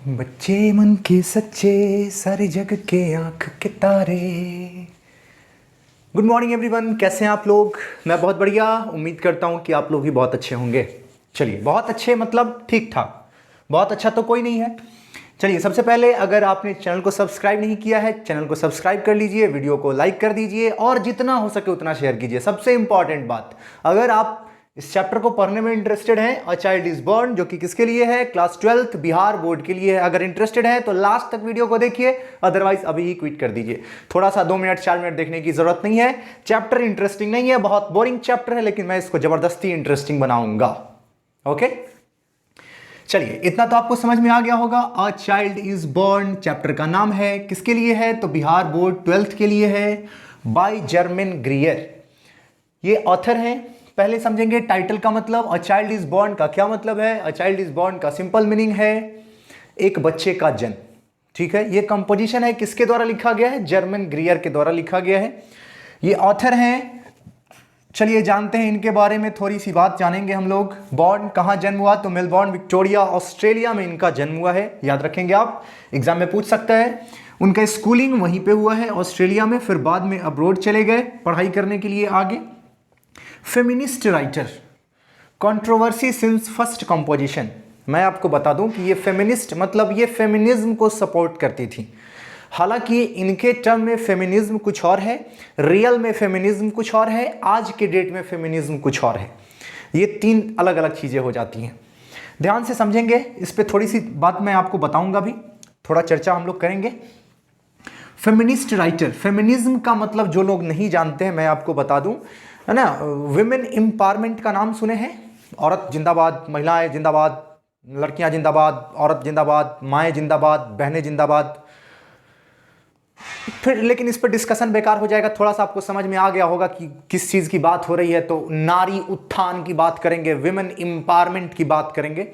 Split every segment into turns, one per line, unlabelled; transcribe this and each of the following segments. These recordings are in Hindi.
बच्चे मन के सच्चे सारे जग के आंख के तारे। गुड मॉर्निंग एवरीवन, कैसे हैं आप लोग? मैं बहुत बढ़िया, उम्मीद करता हूं कि आप लोग भी बहुत अच्छे होंगे। चलिए, बहुत अच्छे मतलब ठीक ठाक, बहुत अच्छा तो कोई नहीं है। चलिए, सबसे पहले अगर आपने चैनल को सब्सक्राइब नहीं किया है, चैनल को सब्सक्राइब कर लीजिए, वीडियो को लाइक कर दीजिए और जितना हो सके उतना शेयर कीजिए। सबसे इंपॉर्टेंट बात, अगर आप इस चैप्टर को पढ़ने में इंटरेस्टेड हैं, अ चाइल्ड इज बॉर्न, जो कि किसके लिए है? क्लास 12th बिहार बोर्ड के लिए है। अगर इंटरेस्टेड है तो लास्ट तक वीडियो को देखिए, अदरवाइज अभी ही क्विट कर दीजिए। थोड़ा सा 2 मिनट 4 मिनट देखने की जरूरत नहीं है। चैप्टर इंटरेस्टिंग नहीं है, बहुत बोरिंग चैप्टर है, लेकिन मैं इसको जबरदस्ती इंटरेस्टिंग बनाऊंगा। ओके, चलिए, इतना तो आपको समझ में आ गया होगा। अ चाइल्ड इज बॉर्न चैप्टर का नाम है, किसके लिए है? तो बिहार बोर्ड 12th के लिए है, बाय जर्मन ग्रियर। ये ऑथर हैं। पहले समझेंगे टाइटल का मतलब। अ चाइल्ड इज बॉर्न का क्या मतलब है? अ चाइल्ड इज बॉर्न का सिंपल मीनिंग है एक बच्चे का जन्म। ठीक है, ये कंपोजिशन है, किसके द्वारा लिखा गया है? जर्मन ग्रियर के द्वारा लिखा गया है। ये ऑथर हैं। चलिए जानते हैं इनके बारे में, थोड़ी सी बात जानेंगे हम लोग। बॉर्न कहाँ जन्म हुआ? तो मेलबॉर्न विक्टोरिया ऑस्ट्रेलिया में इनका जन्म हुआ है। याद रखेंगे आप, एग्जाम में पूछ सकता है। उनका स्कूलिंग वहीं पे हुआ है ऑस्ट्रेलिया में, फिर बाद में अब्रोड चले गए पढ़ाई करने के लिए आगे। Feminist writer, controversy since first composition. मैं आपको बता दूं कि ये फेमिनिस्ट मतलब ये फेमिनिज्म को सपोर्ट करती थी। हालांकि इनके टर्म में फेमिनिज्म कुछ और है, रियल में फेमिनिज्म कुछ और है, आज के डेट में फेमिनिज्म कुछ और है। ये 3 अलग अलग चीजें हो जाती हैं। ध्यान से समझेंगे, इस पर थोड़ी सी बात मैं आपको बताऊंगा भी, थोड़ा चर्चा हम लोग करेंगे। फेमिनिस्ट राइटर, फेमिनिज्म का मतलब जो लोग नहीं जानते हैं मैं आपको बता दूं, है ना। विमेन एम्पावरमेंट का नाम सुने हैं? औरत जिंदाबाद, महिलाएं जिंदाबाद, लड़कियां जिंदाबाद, औरत जिंदाबाद, माएँ जिंदाबाद, बहनें जिंदाबाद। फिर लेकिन इस पर डिस्कशन बेकार हो जाएगा। थोड़ा सा आपको समझ में आ गया होगा कि किस चीज़ की बात हो रही है। तो नारी उत्थान की बात करेंगे, विमेन एम्पावरमेंट की बात करेंगे।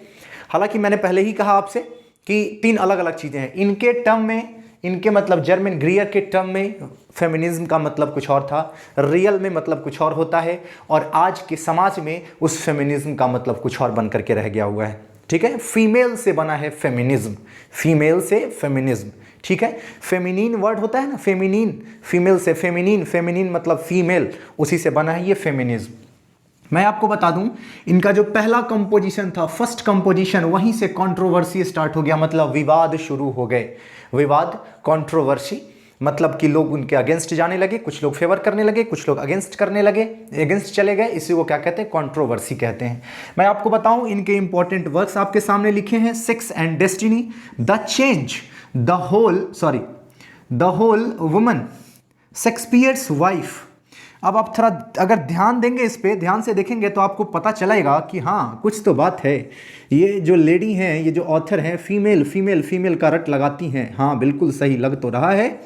हालांकि मैंने पहले ही कहा आपसे कि 3 अलग अलग चीज़ें हैं। इनके टर्म में, इनके मतलब जर्मन ग्रियर के टर्म में फेमिनिज्म का मतलब कुछ और था, रियल में मतलब कुछ और होता है, और आज के समाज में उस फेमिनिज्म का मतलब कुछ और बन करके रह गया हुआ है। ठीक है, फीमेल से बना है फेमिनिज्म, फीमेल से फेमिनिज्म। ठीक है, फेमिनिन वर्ड होता है ना, फेमिनिन, फीमेल से फेमिनिन, फेमिनिन मतलब फीमेल, उसी से बना है ये फेमिनिज्म। मैं आपको बता दूं, इनका जो पहला कंपोजिशन था, फर्स्ट कंपोजिशन, वहीं से कंट्रोवर्सी स्टार्ट हो गया, मतलब विवाद शुरू हो गए। विवाद, कंट्रोवर्सी, मतलब कि लोग उनके अगेंस्ट जाने लगे, कुछ लोग फेवर करने लगे, कुछ लोग अगेंस्ट करने लगे, अगेंस्ट चले गए। इसी को क्या कहते हैं? कंट्रोवर्सी कहते हैं। मैं आपको बताऊं, इनके इंपॉर्टेंट वर्क्स आपके सामने लिखे हैं। Sex and destiny, the change, the whole woman, Shakespeare's wife. अब आप थोड़ा अगर ध्यान देंगे, इस पे ध्यान से देखेंगे तो आपको पता चलेगा कि हाँ, कुछ तो बात है। ये जो लेडी हैं, ये जो ऑथर हैं, फीमेल फीमेल फीमेल का रट लगाती हैं। हाँ, बिल्कुल सही लग तो रहा है।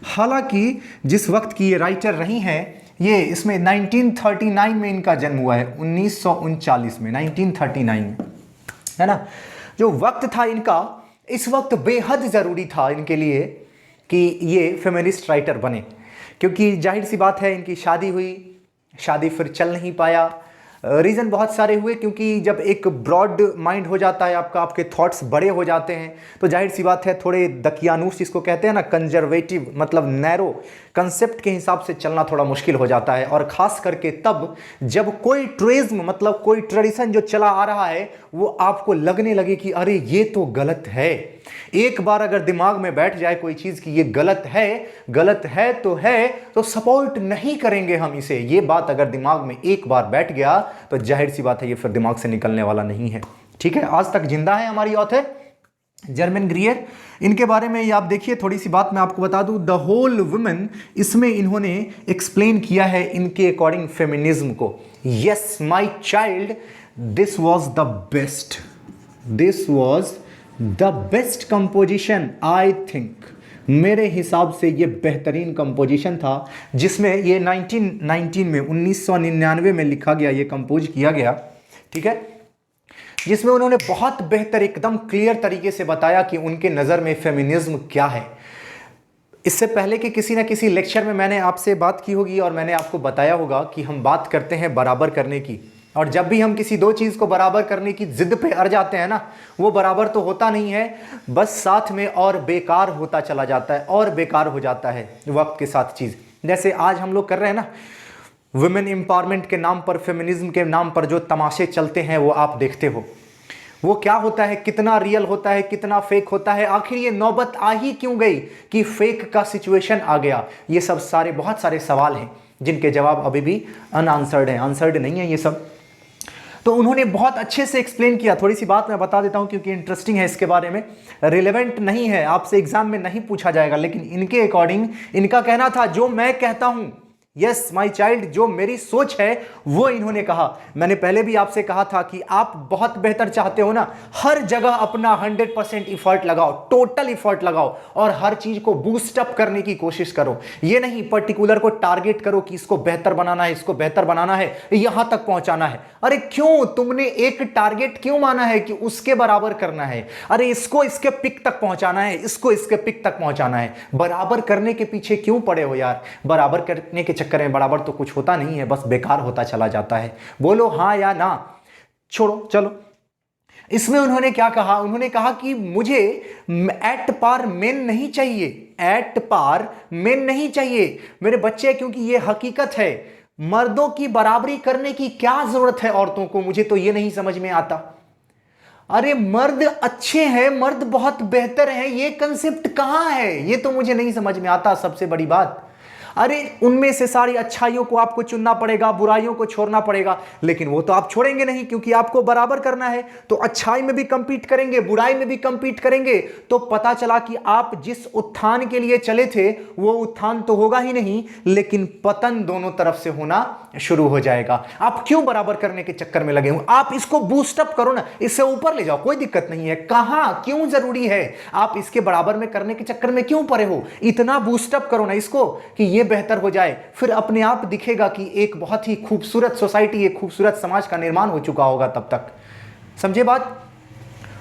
हालांकि जिस वक्त की ये राइटर रही हैं, ये इसमें 1939 में इनका जन्म हुआ है, 1939 में, 1939 में, है ना। जो वक्त था इनका, इस वक्त बेहद ज़रूरी था इनके लिए कि ये फेमिनिस्ट राइटर बने, क्योंकि जाहिर सी बात है, इनकी शादी हुई, शादी फिर चल नहीं पाया। रीज़न बहुत सारे हुए, क्योंकि जब एक ब्रॉड माइंड हो जाता है आपका, आपके थॉट्स बड़े हो जाते हैं, तो जाहिर सी बात है थोड़े दकियानूस जिसको कहते हैं ना, कंजर्वेटिव मतलब नैरो कंसेप्ट के हिसाब से चलना थोड़ा मुश्किल हो जाता है। और ख़ास करके तब जब कोई ट्रेज़म मतलब कोई ट्रेडिशन जो चला आ रहा है वो आपको लगने लगे कि अरे ये तो गलत है। एक बार अगर दिमाग में बैठ जाए कोई चीज़ कि ये गलत है तो सपोर्ट नहीं करेंगे हम इसे। ये बात अगर दिमाग में एक बार बैठ गया तो जाहिर सी बात है ये फिर दिमाग से निकलने वाला नहीं है। ठीक है, आज तक जिंदा है हमारी ऑथर जर्मन ग्रियर। इनके बारे में ये आप देखिए, थोड़ी सी बात मैं आपको बता दूं। द होल वुमन, इसमें इन्होंने एक्सप्लेन किया है इनके अकॉर्डिंग फेमिनिज्म को। Yes my child, this was the best, this was the best composition I think. मेरे हिसाब से ये बेहतरीन कंपोजिशन था, जिसमें ये 1999 में लिखा गया, ये कंपोज किया गया। ठीक है, जिसमें उन्होंने बहुत बेहतर, एकदम क्लियर तरीके से बताया कि उनके नज़र में फेमिनिज्म क्या है। इससे पहले कि किसी न किसी लेक्चर में मैंने आपसे बात की होगी और मैंने आपको बताया होगा कि हम बात करते हैं बराबर करने की, और जब भी हम किसी दो चीज़ को बराबर करने की जिद पे अड़ जाते हैं ना, वो बराबर तो होता नहीं है, बस साथ में और बेकार होता चला जाता है, और बेकार हो जाता है वक्त के साथ चीज़। जैसे आज हम लोग कर रहे हैं ना, वुमेन एम्पावरमेंट के नाम पर, फेमिनिज्म के नाम पर जो तमाशे चलते हैं वो आप देखते हो, वो क्या होता है, कितना रियल होता है, कितना फेक होता है। आखिर ये नौबत आ ही क्यों गई कि फेक का सिचुएशन आ गया? ये सब सारे बहुत सारे सवाल हैं जिनके जवाब अभी भी अनआंसर्ड हैं, आंसर्ड नहीं है ये सब। तो उन्होंने बहुत अच्छे से एक्सप्लेन किया। थोड़ी सी बात मैं बता देता हूं क्योंकि इंटरेस्टिंग है, इसके बारे में रिलेवेंट नहीं है, आपसे एग्जाम में नहीं पूछा जाएगा, लेकिन इनके अकॉर्डिंग इनका कहना था जो मैं कहता हूं, यस माय चाइल्ड, जो मेरी सोच है वो इन्होंने कहा। मैंने पहले भी आपसे कहा था कि आप बहुत बेहतर चाहते हो ना, हर जगह अपना 100% इफर्ट लगाओ, टोटल इफर्ट लगाओ और हर चीज को बूस्ट अप करने की कोशिश करो। ये नहीं पर्टिकुलर को टारगेट करो कि इसको बेहतर बनाना है, इसको बेहतर बनाना है, यहां तक पहुंचाना है। अरे क्यों तुमने एक टारगेट क्यों माना है कि उसके बराबर करना है? अरे इसको इसके पिक तक पहुंचाना है, इसको इसके पिक तक पहुंचाना है। बराबर करने के पीछे क्यों पड़े हो यार? बराबर करने के चक्कर में बराबर तो कुछ होता नहीं है, बस बेकार होता चला जाता है। बोलो हाँ या ना, छोड़ो चलो। इसमें उन्होंने क्या कहा? उन्होंने कहा कि मुझे एट पार मेन नहीं चाहिए, एट पार मेन नहीं चाहिए मेरे बच्चे, क्योंकि ये हकीकत है। मर्दों की बराबरी करने की क्या जरूरत है औरतों को? मुझे तो ये नहीं समझ में आता। अरे मर्द अच्छे हैं, मर्द बहुत बेहतर हैं, ये कंसेप्ट कहां है? ये तो मुझे नहीं समझ में आता, सबसे बड़ी बात। अरे उनमें से सारी अच्छाइयों को आपको चुनना पड़ेगा, बुराइयों को छोड़ना पड़ेगा, लेकिन वो तो आप छोड़ेंगे नहीं क्योंकि आपको बराबर करना है। तो अच्छाई में भी कंपीट करेंगे, बुराई में भी कंपीट करेंगे, तो पता चला कि आप जिस उत्थान के लिए चले थे वो उत्थान तो होगा ही नहीं, लेकिन पतन दोनों तरफ से होना शुरू हो जाएगा। आप क्यों बराबर करने के चक्कर में लगे हो? आप इसको बूस्ट अप करो ना, इससे ऊपर ले जाओ, कोई दिक्कत नहीं है। कहां क्यों जरूरी है आप इसके बराबर में करने के चक्कर में क्यों पड़े हो? इतना बूस्ट अप करो ना इसको कि ये बेहतर हो जाए, फिर अपने आप दिखेगा कि एक बहुत ही खूबसूरत सोसाइटी, एक खूबसूरत समाज का निर्माण हो चुका होगा तब तक। समझे बात?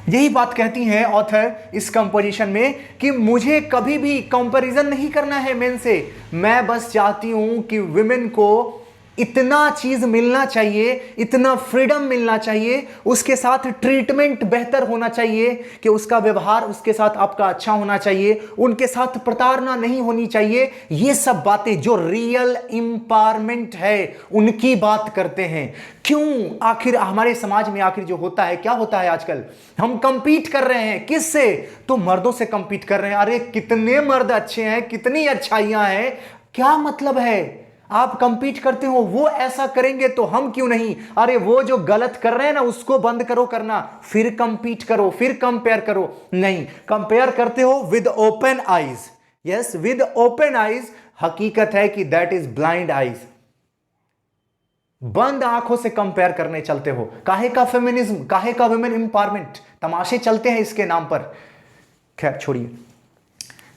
यही बात कहती हैं ऑथर इस कंपोजिशन में कि मुझे कभी भी कंपैरिजन नहीं करना है मेन से, मैं बस चाहती हूं कि विमेन को इतना चीज मिलना चाहिए, इतना फ्रीडम मिलना चाहिए, उसके साथ ट्रीटमेंट बेहतर होना चाहिए कि उसका व्यवहार उसके साथ आपका अच्छा होना चाहिए, उनके साथ प्रताड़ना नहीं होनी चाहिए। ये सब बातें जो रियल एम्पावरमेंट है उनकी बात करते हैं। क्यों? आखिर हमारे समाज में आखिर जो होता है, क्या होता है आजकल? हम कंपीट कर रहे हैं, किससे? तो मर्दों से कंपीट कर रहे हैं। अरे कितने मर्द अच्छे हैं, कितनी अच्छाइयां हैं, क्या मतलब है? आप कंपीट करते हो, वो ऐसा करेंगे तो हम क्यों नहीं? अरे वो जो गलत कर रहे हैं ना उसको बंद करो करना, फिर कंपीट करो, फिर कंपेयर करो। नहीं, कंपेयर करते हो with open eyes. Yes, with open eyes. हकीकत है कि दैट इज ब्लाइंड आईज। बंद आंखों से कंपेयर करने चलते हो। काहे का फेमिनिज्म, काहे का वुमेन एम्पावरमेंट? तमाशे चलते हैं इसके नाम पर। खैर छोड़िए,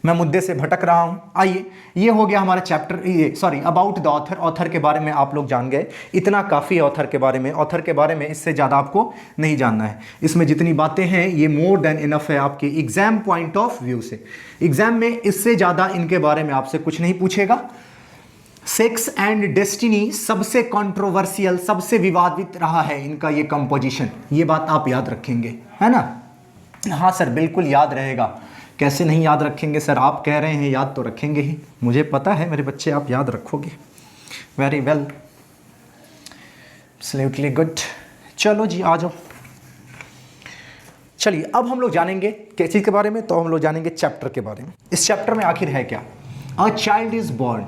मैं मुद्दे से भटक रहा हूं। आइए, ये हो गया हमारा चैप्टर, ये sorry about the author. Author के बारे में आप लोग जान गए, इतना काफ़ी है ऑथर के बारे में। ऑथर के बारे में इससे ज़्यादा आपको नहीं जानना है। इसमें जितनी बातें हैं ये मोर देन इनफ है आपके एग्जाम पॉइंट ऑफ व्यू से। एग्जाम में इससे ज़्यादा इनके बारे में आपसे कुछ नहीं पूछेगा। सेक्स एंड डेस्टिनी सबसे कंट्रोवर्शियल, सबसे विवादित रहा है इनका ये कंपोजिशन। ये बात आप याद रखेंगे, है ना? हाँ सर, बिल्कुल याद रहेगा। कैसे नहीं याद रखेंगे सर? आप कह रहे हैं याद तो रखेंगे ही, मुझे पता है मेरे बच्चे आप याद रखोगे। Very well, absolutely good. चलो जी आ जाओ। चलिए अब हम लोग जानेंगे किस चीज़ के बारे में? तो हम लोग जानेंगे चैप्टर के बारे में। इस चैप्टर में आखिर है क्या? A child is born,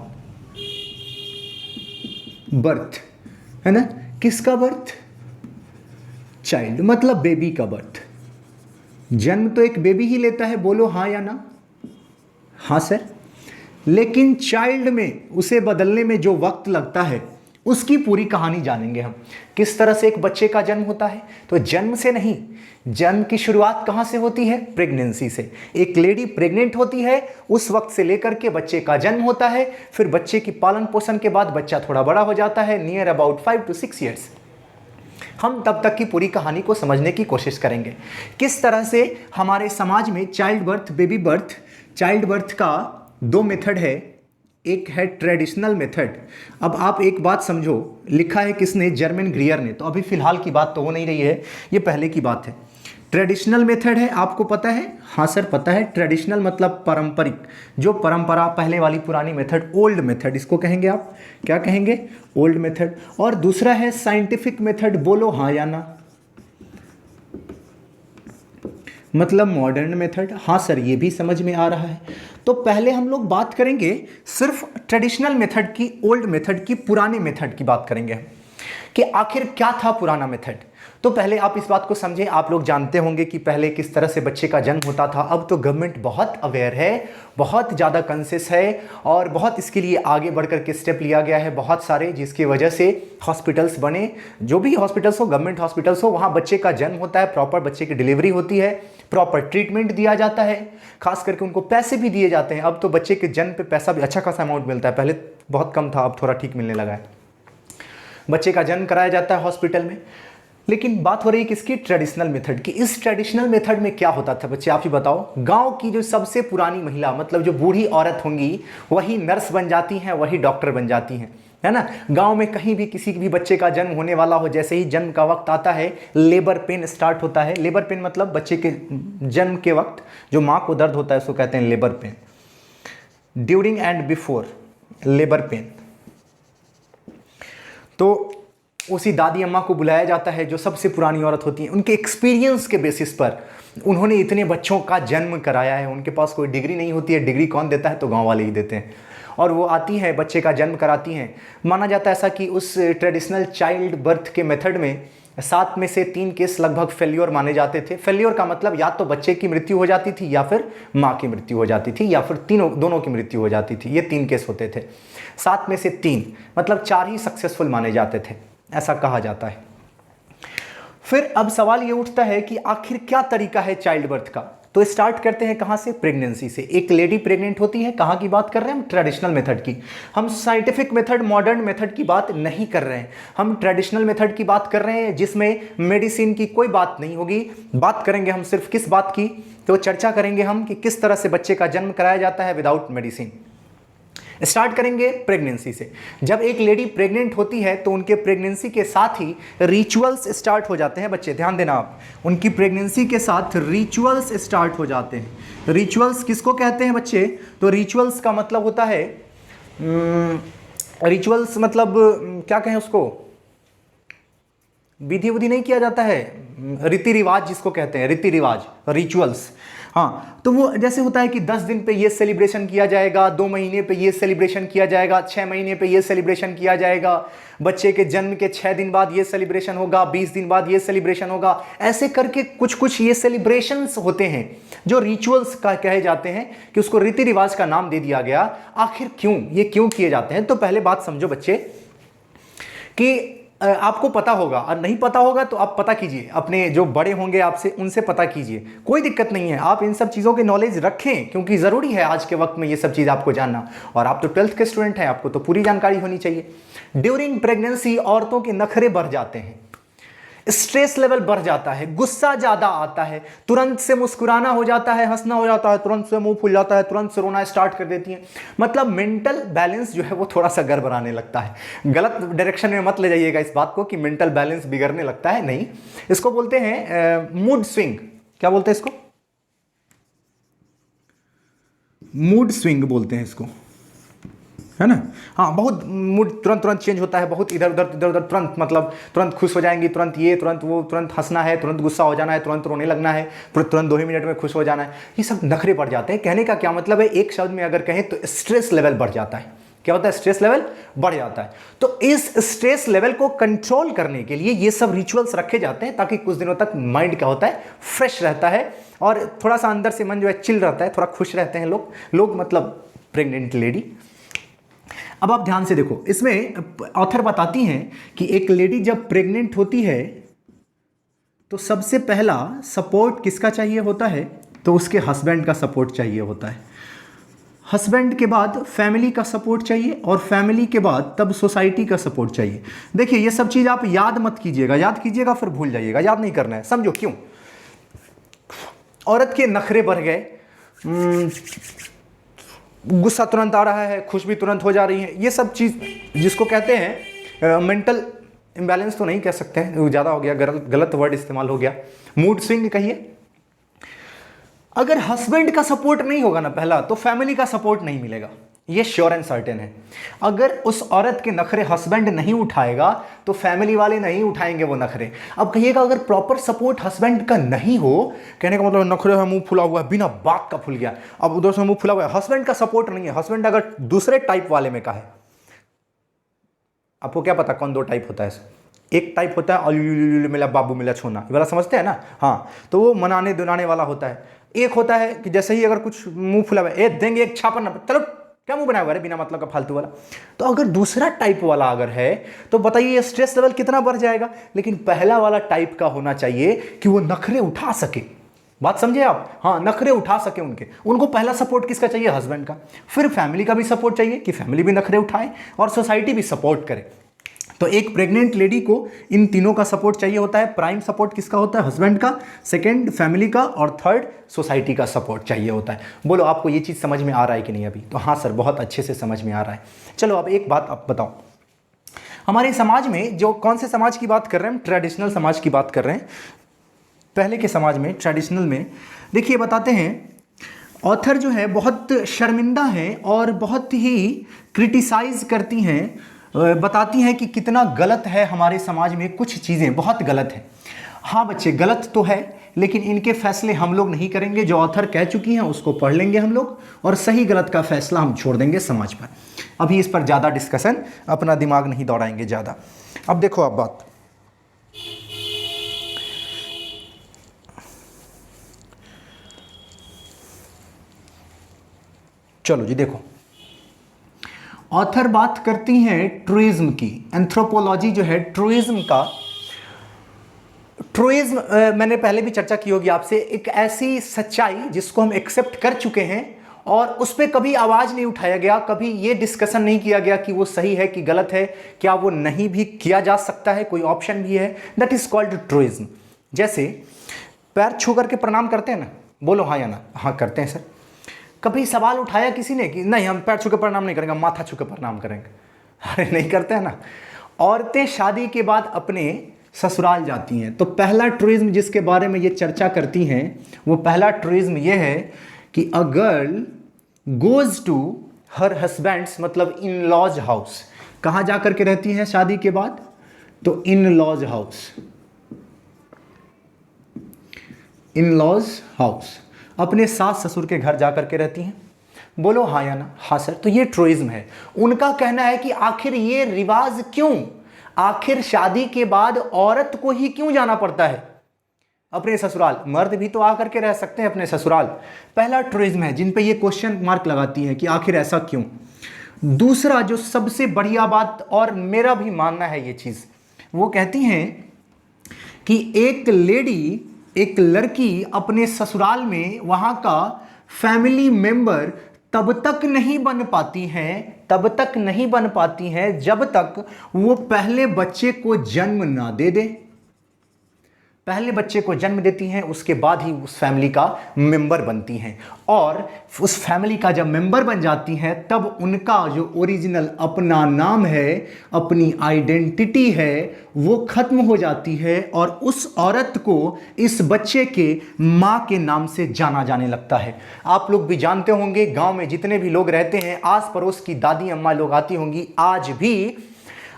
birth, है ना? किसका बर्थ? चाइल्ड, मतलब बेबी का बर्थ। जन्म तो एक बेबी ही लेता है, बोलो हाँ या ना? हाँ सर। लेकिन चाइल्ड में उसे बदलने में जो वक्त लगता है उसकी पूरी कहानी जानेंगे हम। किस तरह से एक बच्चे का जन्म होता है? तो जन्म से नहीं, जन्म की शुरुआत कहाँ से होती है? प्रेगनेंसी से। एक लेडी प्रेग्नेंट होती है, उस वक्त से लेकर के बच्चे का जन्म होता है। फिर बच्चे की पालन पोषण के बाद बच्चा थोड़ा बड़ा हो जाता है, नियर अबाउट 5 to 6 ईयर्स। हम तब तक की पूरी कहानी को समझने की कोशिश करेंगे। किस तरह से हमारे समाज में child birth, baby birth, child birth का 2 मेथड है। एक है ट्रेडिशनल मेथड। अब आप एक बात समझो, लिखा है किसने? जर्मन ग्रियर ने। तो अभी फिलहाल की बात तो हो नहीं रही है, ये पहले की बात है। ट्रेडिशनल मेथड है, आपको पता है? हाँ सर पता है। ट्रेडिशनल मतलब पारंपरिक, जो परंपरा, पहले वाली पुरानी मेथड, ओल्ड मेथड इसको कहेंगे आप। क्या कहेंगे? Old method. और दूसरा है साइंटिफिक मेथड, बोलो हाँ या ना, मतलब मॉडर्न मेथड। हाँ सर ये भी समझ में आ रहा है। तो पहले हम लोग बात करेंगे सिर्फ ट्रेडिशनल मेथड की, ओल्ड मेथड की, पुराने मेथड की बात करेंगे कि आखिर क्या था पुराना मेथड। तो पहले आप इस बात को समझें, आप लोग जानते होंगे कि पहले किस तरह से बच्चे का जन्म होता था। अब तो गवर्नमेंट बहुत अवेयर है, बहुत ज़्यादा कंसियस है और बहुत इसके लिए आगे बढ़कर के स्टेप लिया गया है बहुत सारे, जिसकी वजह से हॉस्पिटल्स बने, जो भी हॉस्पिटल्स हो, गवर्नमेंट हॉस्पिटल्स हो, वहाँ बच्चे का जन्म होता है, प्रॉपर बच्चे की डिलीवरी होती है, प्रॉपर ट्रीटमेंट दिया जाता है, खास करके उनको पैसे भी दिए जाते हैं। अब तो बच्चे के जन्म पे पैसा भी अच्छा खासा अमाउंट मिलता है, पहले बहुत कम था, अब थोड़ा ठीक मिलने लगा है। बच्चे का जन्म कराया जाता है हॉस्पिटल में। लेकिन बात हो रही है किसकी? ट्रेडिशनल मेथड की। इस ट्रेडिशनल मेथड में क्या होता था बच्चे, आप ही बताओ? गांव की जो सबसे पुरानी महिला, मतलब जो बूढ़ी औरत होंगी, वही नर्स बन जाती हैं, वही डॉक्टर बन जाती हैं, है ना। गांव में कहीं भी किसी भी बच्चे का जन्म होने वाला हो, जैसे ही जन्म का वक्त आता है, लेबर पेन स्टार्ट होता है। लेबर पेन मतलब बच्चे के जन्म के वक्त जो माँ को दर्द होता है उसको कहते हैं labour pain. During and before labour pain. तो उसी दादी अम्मा को बुलाया जाता है, जो सबसे पुरानी औरत होती है। उनके एक्सपीरियंस के बेसिस पर उन्होंने इतने बच्चों का जन्म कराया है। उनके पास कोई डिग्री नहीं होती है, डिग्री कौन देता है? तो गांव वाले ही देते हैं। और वो आती है, बच्चे का जन्म कराती हैं। माना जाता है ऐसा कि उस ट्रेडिशनल चाइल्ड बर्थ के मेथड में 7 में से 3 केस लगभग फेल्योर माने जाते थे। फेल्योर का मतलब या तो बच्चे की मृत्यु हो जाती थी, या फिर माँ की मृत्यु हो जाती थी, या फिर दोनों की मृत्यु हो जाती थी। ये 3 केस होते थे। 7 में से 3 मतलब 4 ही सक्सेसफुल माने जाते थे, ऐसा कहा जाता है। फिर अब सवाल ये उठता है कि आखिर क्या तरीका है चाइल्ड बर्थ का? तो स्टार्ट करते हैं कहां से? प्रेगनेंसी से। एक लेडी प्रेग्नेंट होती है, कहां की बात कर रहे हैं हम? ट्रेडिशनल मेथड की। हम साइंटिफिक मेथड, मॉडर्न मेथड की बात नहीं कर रहे हैं, हम ट्रेडिशनल मेथड की बात कर रहे हैं, जिसमें मेडिसिन की कोई बात नहीं होगी। बात करेंगे हम सिर्फ किस बात की? तो चर्चा करेंगे हम कि किस तरह से बच्चे का जन्म कराया जाता है विदाउट मेडिसिन। स्टार्ट करेंगे प्रेगनेंसी से। जब एक लेडी प्रेग्नेंट होती है तो उनके प्रेगनेंसी के साथ ही रिचुअल्स स्टार्ट हो जाते हैं। बच्चे ध्यान देना आप, उनकी प्रेगनेंसी के साथ रिचुअल्स स्टार्ट हो जाते हैं। रिचुअल्स किसको कहते हैं बच्चे? तो रिचुअल्स का मतलब होता है, रिचुअल्स मतलब क्या कहें उसको? विधि विधि नहीं किया जाता है, रीति रिवाज जिसको कहते हैं, रीति रिवाज, रिचुअल्स। हाँ, तो वो जैसे होता है कि 10 दिन पे ये सेलिब्रेशन किया जाएगा, 2 महीने पे ये सेलिब्रेशन किया जाएगा, 6 महीने पे ये सेलिब्रेशन किया जाएगा, बच्चे के जन्म के 6 दिन बाद ये सेलिब्रेशन होगा, 20 दिन बाद ये सेलिब्रेशन होगा। ऐसे करके कुछ कुछ ये सेलिब्रेशंस होते हैं जो रिचुअल्स का कहे जाते हैं, कि उसको रीति रिवाज का नाम दे दिया गया। आखिर क्यों ये क्यों किए जाते हैं? तो पहले बात समझो बच्चे कि आपको पता होगा, और नहीं पता होगा तो आप पता कीजिए, अपने जो बड़े होंगे आपसे उनसे पता कीजिए, कोई दिक्कत नहीं है। आप इन सब चीज़ों के नॉलेज रखें, क्योंकि ज़रूरी है आज के वक्त में ये सब चीज़ आपको जानना। और आप तो 12th के स्टूडेंट हैं, आपको तो पूरी जानकारी होनी चाहिए। ड्यूरिंग प्रेगनेंसी औरतों के नखरे बढ़ जाते हैं, स्ट्रेस लेवल बढ़ जाता है, गुस्सा ज़्यादा आता है, तुरंत से मुस्कुराना हो जाता है, हंसना हो जाता है, तुरंत से मुंह फूल जाता है, तुरंत से रोना स्टार्ट कर देती हैं। मतलब मेंटल बैलेंस जो है वो थोड़ा सा गड़बड़ाने लगता है। गलत डायरेक्शन में मत ले जाइएगा इस बात को कि मेंटल बैलेंस बिगड़ने लगता है, नहीं। इसको बोलते हैं मूड स्विंग। क्या बोलते हैं इसको? मूड स्विंग बोलते हैं इसको, है ना। हाँ, बहुत मूड तुरंत तुरंत चेंज होता है, बहुत इधर उधर तुरंत, मतलब तुरंत खुश हो जाएंगी, तुरंत ये, तुरंत वो, तुरंत हंसना है, तुरंत गुस्सा हो जाना है, तुरंत रोने लगना है, तुरंत 2 ही मिनट में खुश हो जाना है। ये सब नखरे बढ़ जाते हैं। कहने का क्या मतलब है? एक शब्द में अगर कहें तो स्ट्रेस लेवल बढ़ जाता है। क्या होता है? स्ट्रेस लेवल बढ़ जाता है। तो इस स्ट्रेस लेवल को कंट्रोल करने के लिए ये सब रिचुअल्स रखे जाते हैं, ताकि कुछ दिनों तक माइंड क्या होता है? फ्रेश रहता है, और थोड़ा सा अंदर से मन जो है चिल रहता है, थोड़ा खुश रहते हैं लोग मतलब प्रेग्नेंट लेडी। अब आप ध्यान से देखो, इसमें ऑथर बताती हैं कि एक लेडी जब प्रेग्नेंट होती है तो सबसे पहला सपोर्ट किसका चाहिए होता है? तो उसके हस्बैंड का सपोर्ट चाहिए होता है। हस्बैंड के बाद फैमिली का सपोर्ट चाहिए, और फैमिली के बाद तब सोसाइटी का सपोर्ट चाहिए। देखिए, ये सब चीज़ आप याद मत कीजिएगा, याद कीजिएगा फिर भूल जाइएगा, याद नहीं करना है। समझो क्यों? औरत के नखरे बढ़ गए, गुस्सा तुरंत आ रहा है, खुश भी तुरंत हो जा रही है, ये सब चीज़ जिसको कहते हैं मेंटल इम्बैलेंस तो नहीं कह सकते हैं, ज़्यादा हो गया, गलत वर्ड इस्तेमाल हो गया, मूड स्विंग कहिए। अगर हस्बैंड का सपोर्ट नहीं होगा ना पहला, तो फैमिली का सपोर्ट नहीं मिलेगा, ये श्योर एंड सर्टेन है। अगर उस औरत के नखरे हस्बैंड नहीं उठाएगा तो फैमिली वाले नहीं उठाएंगे वो नखरे। अब कहिएगा अगर प्रॉपर सपोर्ट हस्बैंड का नहीं हो, कहने का मतलब नखरे है, मुंह फुला हुआ है, बिना बात का फुल गया, अब उधर से मुंह फुला हुआ है, हस्बैंड का सपोर्ट नहीं है, हस्बैंड अगर दूसरे टाइप वाले में का है, आपको क्या पता कौन दो टाइप होता है? एक टाइप होता है मिला बाबू मिला छोना वाला, समझते हैं ना? हाँ, तो वो मनाने दुनाने वाला होता है। एक होता है कि जैसे ही अगर कुछ मुंह फुला हुआ है, देंगे एक छापा ना, चलो क्या मुंह बनाया हुआ है बिना मतलब का फालतू वाला। तो अगर दूसरा टाइप वाला अगर है तो बताइए स्ट्रेस लेवल कितना बढ़ जाएगा। लेकिन पहला वाला टाइप का होना चाहिए कि वो नखरे उठा सके, बात समझे आप? हाँ, नखरे उठा सके उनको पहला सपोर्ट किसका चाहिए? हस्बैंड का। फिर फैमिली का भी सपोर्ट चाहिए कि फैमिली भी नखरे उठाए और सोसाइटी भी सपोर्ट करे। तो एक प्रेग्नेंट लेडी को इन तीनों का सपोर्ट चाहिए होता है। प्राइम सपोर्ट किसका होता है? हस्बैंड का, सेकंड फैमिली का, और थर्ड सोसाइटी का सपोर्ट चाहिए होता है। बोलो आपको ये चीज़ समझ में आ रहा है कि नहीं अभी? तो हाँ सर, बहुत अच्छे से समझ में आ रहा है। चलो अब एक बात आप बताओ, हमारे समाज में जो कौन से समाज की बात कर रहे हैं हम? ट्रेडिशनल समाज की बात कर रहे हैं। पहले के समाज में, ट्रेडिशनल में, देखिए बताते हैं, ऑथर जो है बहुत शर्मिंदा है और बहुत ही क्रिटिसाइज करती हैं, बताती हैं कि कितना गलत है हमारे समाज में, कुछ चीज़ें बहुत गलत हैं। हाँ बच्चे, गलत तो है, लेकिन इनके फैसले हम लोग नहीं करेंगे। जो ऑथर कह चुकी हैं उसको पढ़ लेंगे हम लोग, और सही गलत का फैसला हम छोड़ देंगे समाज पर। अभी इस पर ज़्यादा डिस्कशन, अपना दिमाग नहीं दौड़ाएंगे ज़्यादा। अब देखो आप बात, चलो जी देखो, ऑथर बात करती हैं ट्रूइज्म की। एंथ्रोपोलॉजी जो है ट्रूइज्म का, ट्रूइज्म मैंने पहले भी चर्चा की होगी आपसे, एक ऐसी सच्चाई जिसको हम एक्सेप्ट कर चुके हैं और उस पर कभी आवाज़ नहीं उठाया गया, कभी ये डिस्कशन नहीं किया गया कि वो सही है कि गलत है, क्या वो नहीं भी किया जा सकता है, कोई ऑप्शन भी है। That is called truism. जैसे पैर छू करके प्रणाम करते हैं ना, बोलो हाँ या ना? हाँ करते हैं सर। कभी सवाल उठाया किसी ने कि नहीं हम पैर छू के प्रणाम नहीं करेंगे, माथा छू के प्रणाम करेंगे? अरे नहीं करते हैं ना। औरतें शादी के बाद अपने ससुराल जाती हैं, तो पहला ट्रूइज्म जिसके बारे में ये चर्चा करती हैं, वो पहला ट्रूइज्म ये है कि a girl goes to her husband's, मतलब इन लॉज हाउस। कहाँ जा करके रहती हैं शादी के बाद? तो in laws house, in laws house, अपने सास ससुर के घर जा करके रहती हैं। बोलो हाँ या ना? हाँ सर। तो ये ट्रूइज्म है। उनका कहना है कि आखिर ये रिवाज क्यों, आखिर शादी के बाद औरत को ही क्यों जाना पड़ता है अपने ससुराल? मर्द भी तो आकर के रह सकते हैं अपने ससुराल। पहला ट्रूइज्म है जिन पे ये क्वेश्चन मार्क लगाती है कि आखिर ऐसा क्यों। दूसरा जो सबसे बढ़िया बात, और मेरा भी मानना है ये चीज़, वो कहती हैं कि एक लेडी, एक लड़की अपने ससुराल में वहाँ का फैमिली मेंबर तब तक नहीं बन पाती हैं, तब तक नहीं बन पाती हैं जब तक वो पहले बच्चे को जन्म ना दे दे। पहले बच्चे को जन्म देती हैं, उसके बाद ही उस फैमिली का मेंबर बनती हैं। और उस फैमिली का जब मेंबर बन जाती हैं तब उनका जो ओरिजिनल अपना नाम है, अपनी आइडेंटिटी है, वो खत्म हो जाती है और उस औरत को इस बच्चे के माँ के नाम से जाना जाने लगता है। आप लोग भी जानते होंगे, गांव में जितने भी लोग रहते हैं, आस पड़ोस की दादी अम्मा लोग आती होंगी, आज भी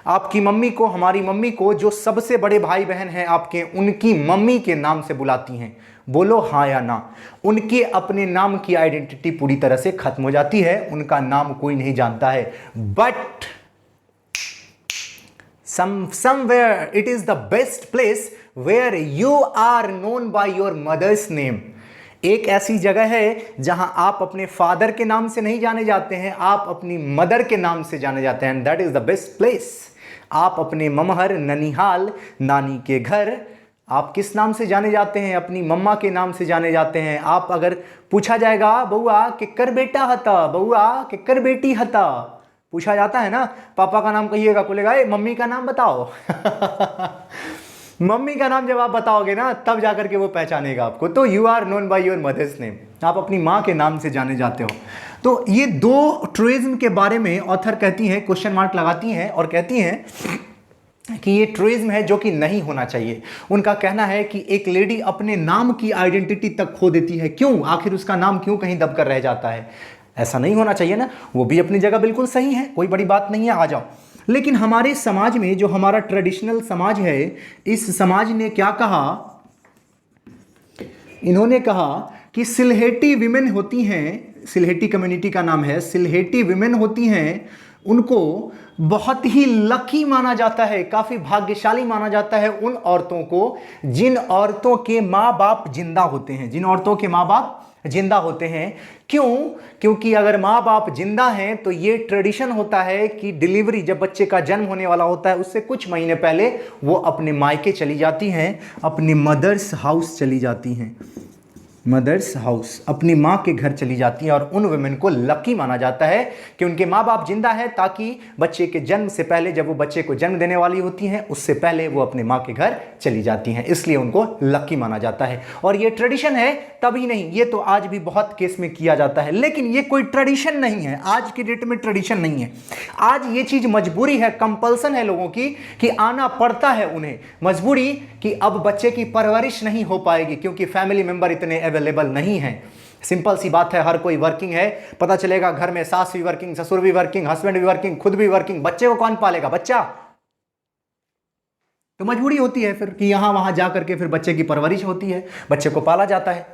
आपकी मम्मी को, हमारी मम्मी को, जो सबसे बड़े भाई बहन हैं आपके, उनकी मम्मी के नाम से बुलाती हैं। बोलो हाँ या ना? उनके अपने नाम की आइडेंटिटी पूरी तरह से खत्म हो जाती है, उनका नाम कोई नहीं जानता है। But somewhere it is the best place where you are known by your mother's name। एक ऐसी जगह है जहां आप अपने फादर के नाम से नहीं जाने जाते हैं, आप अपनी मदर के नाम से जाने जाते हैं। That is the best place. आप अपने ममहर, ननिहाल, नानी के घर, आप किस नाम से जाने जाते हैं? अपनी मम्मा के नाम से जाने जाते हैं। आप अगर पूछा जाएगा बउआ केकर बेटा हता, बउआ केकर बेटी हता, पूछा जाता है ना, पापा का नाम कहिएगा, बोलेगा ए मम्मी का नाम बताओ। मम्मी का नाम जब आप बताओगे ना, तब जाकर के वो पहचानेगा आपको। तो you are known by your mother's name, आप अपनी माँ के नाम से जाने जाते हो। तो ये दो ट्रूइज्म के बारे में ऑथर कहती हैं, क्वेश्चन मार्क लगाती हैं और कहती हैं कि ये ट्रूइज्म है जो कि नहीं होना चाहिए। उनका कहना है कि एक लेडी अपने नाम की आइडेंटिटी तक खो देती है, क्यों? आखिर उसका नाम क्यों कहीं दबकर रह जाता है? ऐसा नहीं होना चाहिए ना। वो भी अपनी जगह बिल्कुल सही है, कोई बड़ी बात नहीं है, आ जाओ। लेकिन हमारे समाज में, जो हमारा ट्रेडिशनल समाज है, इस समाज ने क्या कहा? इन्होंने कहा कि सिल्हेटी विमेन होती हैं, सिल्हेटी कम्युनिटी का नाम है, सिल्हेटी विमेन होती हैं, उनको बहुत ही लकी माना जाता है, काफी भाग्यशाली माना जाता है उन औरतों को जिन औरतों के माँ बाप जिंदा होते हैं, जिन औरतों के माँ बाप जिंदा होते हैं। क्यों? क्योंकि अगर माँ बाप जिंदा हैं तो ये ट्रेडिशन होता है कि डिलीवरी, जब बच्चे का जन्म होने वाला होता है उससे कुछ महीने पहले वो अपने मायके चली जाती हैं, अपनी मदर्स हाउस चली जाती हैं, मदर्स हाउस, अपनी माँ के घर चली जाती हैं। और उन वुमेन को लकी माना जाता है कि उनके माँ बाप जिंदा है, ताकि बच्चे के जन्म से पहले, जब वो बच्चे को जन्म देने वाली होती हैं, उससे पहले वो अपने माँ के घर चली जाती हैं, इसलिए उनको लकी माना जाता है। और ये ट्रेडिशन है, तभी नहीं, ये तो आज भी बहुत केस में किया जाता है, लेकिन ये कोई ट्रेडिशन नहीं है, आज की डेट में ट्रेडिशन नहीं है। आज ये चीज मजबूरी है, कंपल्सन है लोगों की कि आना पड़ता है उन्हें, मजबूरी कि अब बच्चे की परवरिश नहीं हो पाएगी क्योंकि फैमिली मेंबर इतने अवेलेबल नहीं है। सिंपल सी बात है, हर कोई वर्किंग है, पता चलेगा घर में सास भी वर्किंग, ससुर भी वर्किंग, हस्बैंड भी वर्किंग, खुद भी वर्किंग, बच्चे को कौन पालेगा? बच्चा। तो मजबूरी होती है फिर कि यहां वहां जा करके फिर बच्चे की परवरिश होती है, बच्चे को पाला जाता है।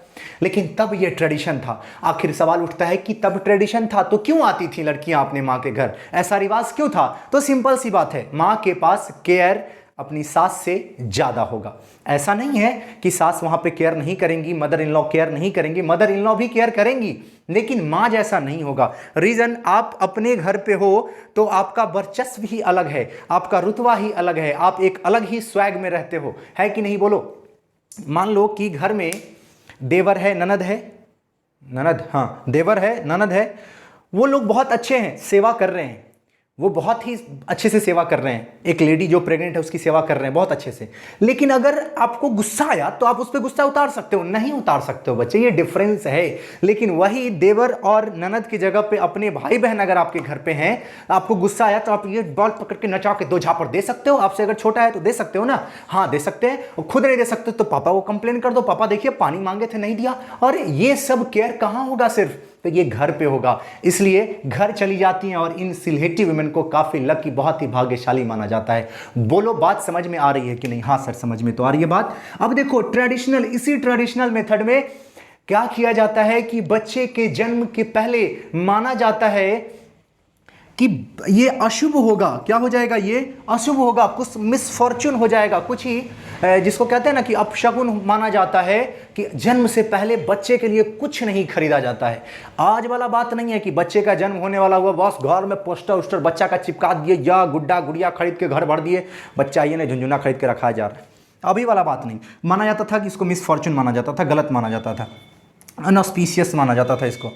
लेकिन तब ये ट्रेडिशन था। आखिर सवाल उठता है कि तब ट्रेडिशन था तो क्यों आती थी लड़कियां अपने मां के घर? ऐसा रिवाज क्यों था? तो सिंपल सी बात है, मां के पास केयर अपनी सास से ज्यादा होगा। ऐसा नहीं है कि सास वहां पे केयर नहीं करेंगी, मदर इन लॉ केयर नहीं करेंगी, मदर इन लॉ भी केयर करेंगी, लेकिन मां जैसा नहीं होगा। रीजन, आप अपने घर पे हो तो आपका वर्चस्व ही अलग है, आपका रुतबा ही अलग है, आप एक अलग ही स्वैग में रहते हो, है कि नहीं? बोलो। मान लो कि घर में देवर है, ननद है, ननद, हाँ देवर है, ननद है, वो लोग बहुत अच्छे हैं, सेवा कर रहे हैं, वो बहुत ही अच्छे से सेवा कर रहे हैं, एक लेडी जो प्रेग्नेंट है उसकी सेवा कर रहे हैं बहुत अच्छे से। लेकिन अगर आपको गुस्सा आया तो आप उस पर गुस्सा उतार सकते हो? नहीं उतार सकते हो बच्चे, ये डिफरेंस है। लेकिन वही देवर और ननद की जगह पे अपने भाई बहन अगर आपके घर पे हैं, आपको गुस्सा आया तो आप ये बॉल पकड़ के नचा के दो झापड़ दे सकते हो। आपसे अगर छोटा है तो दे सकते हो ना, हाँ दे सकते हैं। और खुद नहीं दे सकते तो पापा को कंप्लेन कर दो, पापा देखिए पानी मांगे थे नहीं दिया। और ये सब केयर कहां होगा? सिर्फ तो ये घर पे होगा, इसलिए घर चली जाती हैं। और इन सिल्हेटी वुमेन को काफी लकी, बहुत ही भाग्यशाली माना जाता है। बोलो बात समझ में आ रही है कि नहीं? हाँ सर समझ में तो आ रही है बात। अब देखो ट्रेडिशनल, इसी ट्रेडिशनल मेथड में क्या किया जाता है कि बच्चे के जन्म के पहले माना जाता है कि ये अशुभ होगा। क्या हो जाएगा? ये अशुभ होगा, कुछ मिसफॉर्चून हो जाएगा, कुछ ही जिसको कहते हैं ना कि अपशगुन माना जाता है कि जन्म से पहले बच्चे के लिए कुछ नहीं खरीदा जाता है। आज वाला बात नहीं है कि बच्चे का जन्म होने वाला हुआ, बस घर में पोस्टर उस्टर बच्चा का चिपका दिए, या गुड्डा गुड़िया खरीद के घर भर दिए, बच्चा ये नहीं झुंझुना खरीद के रखा जा रहा है। अभी वाला बात नहीं माना जाता था कि इसको मिसफॉर्चून माना जाता था, गलत माना जाता था, अनऑस्पिशियस माना जाता था इसको,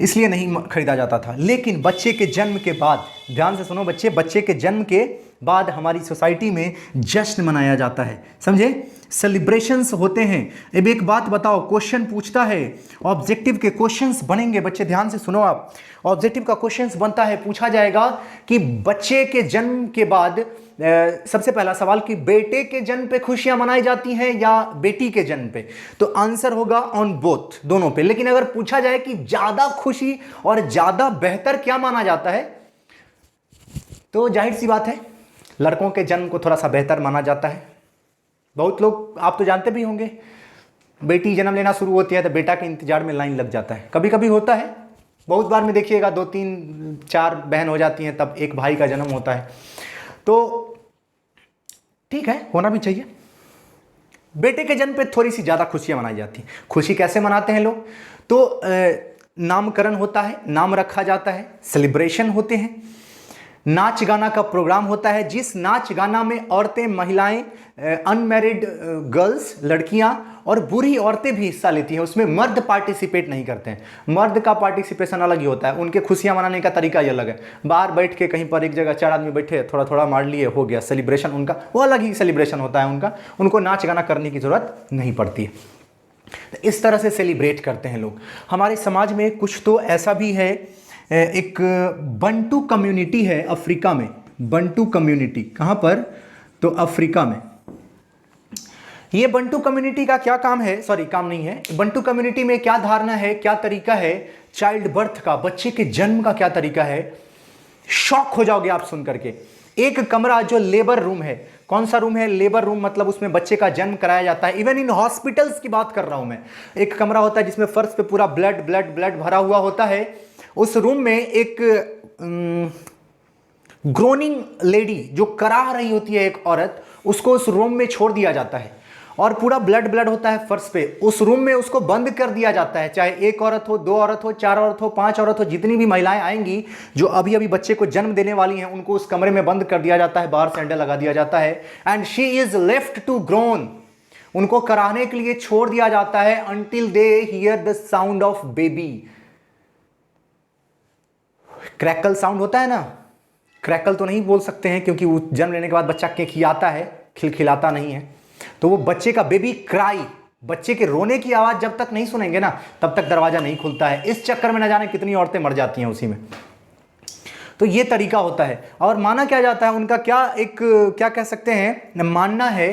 इसलिए नहीं खरीदा जाता था। लेकिन बच्चे के जन्म के बाद, ध्यान से सुनो बच्चे, बच्चे के जन्म के बाद हमारी सोसाइटी में जश्न मनाया जाता है, समझे? सेलिब्रेशंस होते हैं। अब एक बात बताओ, क्वेश्चन पूछता है, ऑब्जेक्टिव के क्वेश्चंस बनेंगे बच्चे, ध्यान से सुनो आप। ऑब्जेक्टिव का क्वेश्चंस बनता है, पूछा जाएगा कि बच्चे के जन्म के बाद सबसे पहला सवाल कि बेटे के जन्म पे खुशियां मनाई जाती हैं या बेटी के जन्म पे? तो आंसर होगा ऑन बोथ, दोनों पे। लेकिन अगर पूछा जाए कि ज्यादा खुशी और ज्यादा बेहतर क्या माना जाता है, तो जाहिर सी बात है लड़कों के जन्म को थोड़ा सा बेहतर माना जाता है। बहुत लोग, आप तो जानते भी होंगे, बेटी जन्म लेना शुरू होती है तो बेटा के इंतजार में लाइन लग जाता है। कभी कभी होता है, बहुत बार में देखिएगा 2 3 4 बहन हो जाती हैं, तब एक भाई का जन्म होता है। तो ठीक है, होना भी चाहिए। बेटे के जन्म पे थोड़ी सी ज़्यादा खुशियाँ मनाई जाती हैं। खुशी कैसे मनाते हैं लोग? तो नामकरण होता है, नाम रखा जाता है, सेलिब्रेशन होते हैं, नाच गाना का प्रोग्राम होता है, जिस नाच गाना में औरतें, महिलाएं, अनमैरिड गर्ल्स, लड़कियां और बूढ़ी औरतें भी हिस्सा लेती हैं। उसमें मर्द पार्टिसिपेट नहीं करते हैं। मर्द का पार्टिसिपेशन अलग ही होता है, उनके खुशियां मनाने का तरीका ही अलग है। बाहर बैठ के कहीं पर एक जगह 4 आदमी बैठे, थोड़ा थोड़ा मार लिए, हो गया सेलिब्रेशन उनका, वो अलग ही सेलिब्रेशन होता है उनका। उनको नाच गाना करने की जरूरत नहीं पड़ती है। इस तरह से सेलिब्रेट करते हैं लोग। हमारे समाज में कुछ तो ऐसा भी है, एक बंटू कम्युनिटी है अफ्रीका में। बंटू कम्युनिटी कहाँ पर? तो अफ्रीका में। ये बंटू कम्युनिटी का क्या काम है, सॉरी काम नहीं है, बंटू कम्युनिटी में क्या धारणा है, क्या तरीका है चाइल्ड बर्थ का, बच्चे के जन्म का क्या तरीका है, शॉक हो जाओगे आप सुन करके। एक कमरा जो लेबर रूम है, कौन सा रूम है? लेबर रूम, मतलब उसमें बच्चे का जन्म कराया जाता है। इवन इन हॉस्पिटल्स की बात कर रहा हूं मैं। एक कमरा होता है जिसमें फर्श पे पूरा ब्लड ब्लड ब्लड भरा हुआ होता है। उस रूम में एक ग्रोनिंग लेडी जो करा रही होती है, एक औरत, उसको उस रूम में छोड़ दिया जाता है और पूरा ब्लड ब्लड होता है फर्श पे। उस रूम में उसको बंद कर दिया जाता है, चाहे एक औरत हो, दो औरत हो, चार औरत हो, पांच औरत हो, जितनी भी महिलाएं आएंगी जो अभी अभी बच्चे को जन्म देने वाली हैं, उनको उस कमरे में बंद कर दिया जाता है, बाहर सैंडल लगा दिया जाता है। And she is left to groan, उनको कराने के लिए छोड़ दिया जाता है until they hear the sound of baby. Crackle sound होता है ना, क्रैकल तो नहीं बोल सकते हैं क्योंकि वो जन्म लेने के बाद बच्चा खिलखिलाता है, खिलखिलाता नहीं है। तो वो बच्चे का बेबी क्राई, बच्चे के रोने की आवाज जब तक नहीं सुनेंगे ना, तब तक दरवाजा नहीं खुलता है। इस चक्कर में न जाने कितनी औरतें मर जाती हैं उसी में। तो ये तरीका होता है। और माना क्या जाता है उनका, क्या एक क्या कह सकते हैं, मानना है,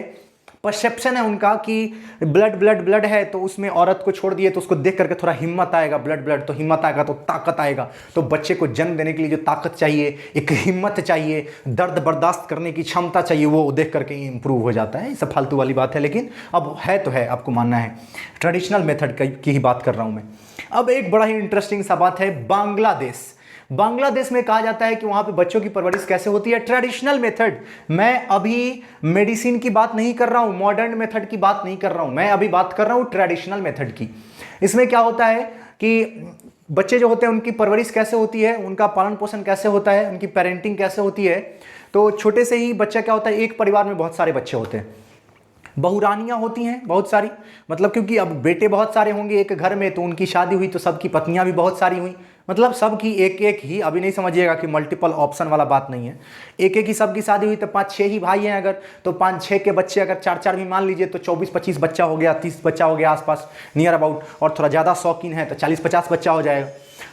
परसेप्शन है उनका कि ब्लड ब्लड ब्लड है तो उसमें औरत को छोड़ दिए तो उसको देख करके थोड़ा हिम्मत आएगा, ब्लड ब्लड तो हिम्मत आएगा तो ताकत आएगा। तो बच्चे को जन्म देने के लिए जो ताकत चाहिए, एक हिम्मत चाहिए, दर्द बर्दाश्त करने की क्षमता चाहिए, वो देख करके इंप्रूव हो जाता है। सब फालतू वाली बात है, लेकिन अब है तो है, आपको मानना है। ट्रेडिशनल मेथड की ही बात कर रहा हूं मैं। अब एक बड़ा ही इंटरेस्टिंग सा बात है, बांग्लादेश। बांग्लादेश में कहा जाता है कि वहां पे बच्चों की परवरिश कैसे होती है, ट्रेडिशनल मेथड। मैं अभी मेडिसिन की बात नहीं कर रहा हूं, मॉडर्न मेथड की बात नहीं कर रहा हूं, मैं अभी बात कर रहा हूं ट्रेडिशनल मेथड की। इसमें क्या होता है कि बच्चे जो होते हैं उनकी परवरिश कैसे होती है, उनका पालन पोषण कैसे होता है, उनकी पेरेंटिंग कैसे होती है। तो छोटे से ही बच्चा क्या होता है, एक परिवार में बहुत सारे बच्चे होते हैं, बहुरानियां होती हैं बहुत सारी, मतलब क्योंकि अब बेटे बहुत सारे होंगे एक घर में, तो उनकी शादी हुई तो सबकी पत्नियां भी बहुत सारी हुई, मतलब सबकी एक एक ही, अभी नहीं समझिएगा कि मल्टीपल ऑप्शन वाला बात नहीं है, एक एक ही सबकी शादी हुई तो 5-6 ही भाई हैं अगर, तो 5-6 के बच्चे अगर 4-4 भी मान लीजिए तो 24-25 बच्चा हो गया, 30 बच्चा हो गया आसपास नियर अबाउट, और थोड़ा ज़्यादा शौकीन है तो 40-50 बच्चा हो जाएगा।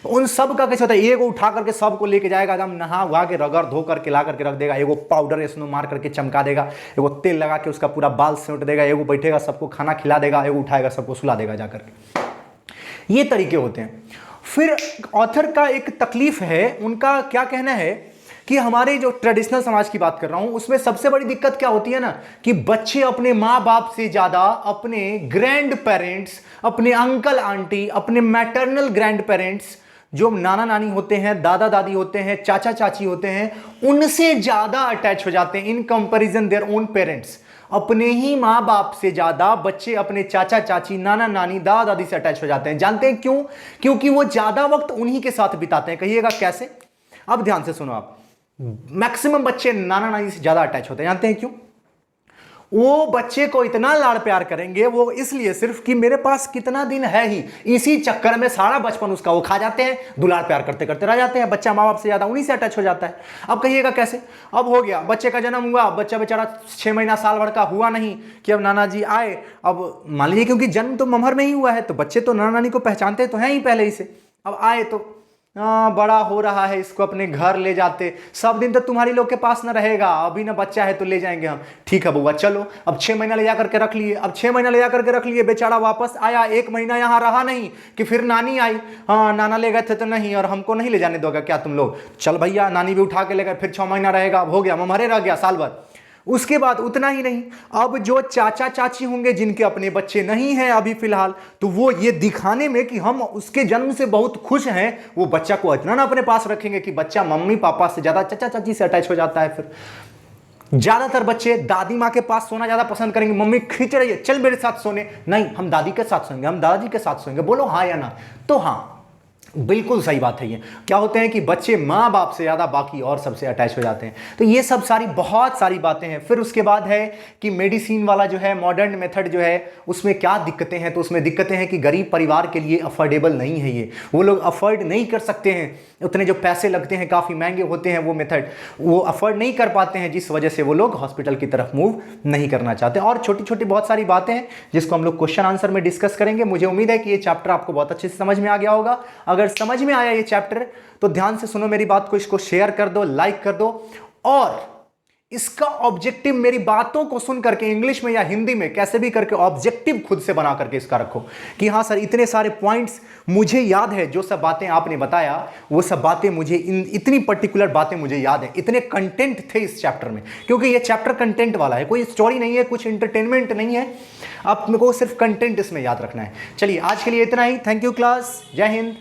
उन सब का कैसे होता है, एगो उठा करके सबको लेके जाएगा, एकदम नहा उहा के रगड़ धो करके ला करके रख देगा, एगो पाउडर स्नो मार करके चमका देगा, एगो तेल लगा के उसका पूरा बाल सेंट देगा, एगो बैठेगा सबको खाना खिला देगा, एगो उठाएगा सबको सुला देगा जा करके। ये तरीके होते हैं। फिर ऑथर का एक तकलीफ है, उनका क्या कहना है कि हमारे जो ट्रेडिशनल समाज की बात कर रहा हूं उसमें सबसे बड़ी दिक्कत क्या होती है ना, कि बच्चे अपने माँ बाप से ज्यादा अपने ग्रैंड पेरेंट्स, अपने अंकल आंटी, अपने मैटरनल ग्रैंड पेरेंट्स जो नाना नानी होते हैं, दादा दादी होते हैं, चाचा चाची होते हैं, उनसे ज्यादा अटैच हो जाते हैं in comparison their own parents. अपने ही माँ बाप से ज्यादा बच्चे अपने चाचा चाची, नाना नानी, दादा दादी से अटैच हो जाते हैं। जानते हैं क्यों? क्योंकि वो ज्यादा वक्त उन्हीं के साथ बिताते हैं। कहिएगा कैसे? अब ध्यान से सुनो आप, मैक्सिमम बच्चे नाना नानी से ज्यादा अटैच होते हैं। जानते हैं क्यों? वो बच्चे को इतना लाड़ प्यार करेंगे, वो इसलिए सिर्फ कि मेरे पास कितना दिन है ही, इसी चक्कर में सारा बचपन उसका वो खा जाते हैं, दुलार प्यार करते करते रह जाते हैं। बच्चा माँ बाप से ज्यादा उन्हीं से अटैच हो जाता है। अब कहिएगा कैसे? अब हो गया, बच्चे का जन्म हुआ, बच्चा बेचारा 6 महीना साल भर का हुआ नहीं कि अब नाना जी आए। अब मान लीजिए क्योंकि जन्म तो ममहर में ही हुआ है, तो बच्चे तो नाना नानी को पहचानते तो हैं ही पहले ही से। अब आए तो बड़ा हो रहा है, इसको अपने घर ले जाते, सब दिन तो तुम्हारी लोग के पास ना रहेगा, अभी ना बच्चा है तो ले जाएंगे हम। ठीक है बुआ चलो, अब 6 महीना ले जाकर के रख लिए। अब 6 महीना ले जाकर के रख लिए, बेचारा वापस आया, 1 महीना यहाँ रहा नहीं कि फिर नानी आई, हाँ नाना ले गए थे तो नहीं, और हमको नहीं ले जाने दोगे क्या तुम लोग? चल भैया, नानी भी उठा के ले गए, फिर 6 महीना रहेगा, अब हो गया, ममहरे रह गया साल भर। उसके बाद उतना ही नहीं, अब जो चाचा चाची होंगे जिनके अपने बच्चे नहीं हैं अभी फिलहाल, तो वो ये दिखाने में कि हम उसके जन्म से बहुत खुश हैं, वो बच्चा को इतना ना अपने पास रखेंगे कि बच्चा मम्मी पापा से ज्यादा चाचा चाची से अटैच हो जाता है। फिर ज्यादातर बच्चे दादी माँ के पास सोना ज्यादा पसंद करेंगे। मम्मी खींच रही है, चल मेरे साथ सोने, नहीं हम दादी के साथ सोएंगे, हम दादाजी के साथ सोएंगे, बोलो हाँ या ना? तो हाँ, बिल्कुल सही बात है। ये क्या होते हैं कि बच्चे माँ बाप से ज़्यादा बाकी और सबसे अटैच हो जाते हैं। तो ये सब सारी बहुत सारी बातें हैं। फिर उसके बाद है कि मेडिसिन वाला जो है मॉडर्न मेथड जो है उसमें क्या दिक्कतें हैं। तो उसमें दिक्कतें हैं कि गरीब परिवार के लिए अफोर्डेबल नहीं है, ये वो लोग अफोर्ड नहीं कर सकते हैं, उतने जो पैसे लगते हैं काफ़ी महंगे होते हैं वो मेथड, वो अफोर्ड नहीं कर पाते हैं, जिस वजह से वो लोग हॉस्पिटल की तरफ मूव नहीं करना चाहते। और छोटी छोटी बहुत सारी बातें हैं जिसको हम लोग क्वेश्चन आंसर में डिस्कस करेंगे। मुझे उम्मीद है कि ये चैप्टर आपको बहुत अच्छे से समझ में आ गया होगा। अगर समझ में आया ये चैप्टर तो ध्यान से सुनो मेरी बात को, इसको शेयर कर दो, लाइक कर दो, और इसका ऑब्जेक्टिव मेरी बातों को सुन करके इंग्लिश में या हिंदी में कैसे भी करके ऑब्जेक्टिव खुद से बना करके इसका रखो कि हाँ सर इतने सारे पॉइंट्स मुझे याद है, जो सब बातें आपने बताया वो सब बातें मुझे इतनी पर्टिकुलर बातें मुझे याद है, इतने कंटेंट थे इस चैप्टर में, क्योंकि ये चैप्टर कंटेंट वाला है, कोई स्टोरी नहीं है, कुछ इंटरटेनमेंट नहीं है, आप मेरे को सिर्फ कंटेंट इसमें याद रखना है। चलिए आज के लिए इतना ही। थैंक यू क्लास, जय हिंद।